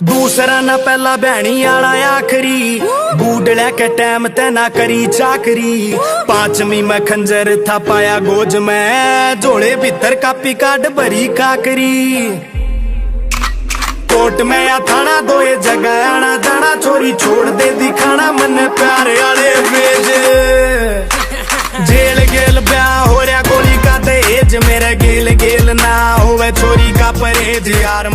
दूसरा ना पहला बहनी आला आखरी, बूट लेके टैम ते ना करी चाकरी। पांचवी में खंजर था पाया गोज में, जोड़े भीतर कापी काट भरी काकरी। कोट में या थाना दोए जगह आना जाना, छोरी छोड़ दे दिखाना मन प्यारे आले भेज। जेल गेल ब्याह हो रहा गोली का दहेज, मेरे गेल गेल ना होवे छोरी का परहेज यार।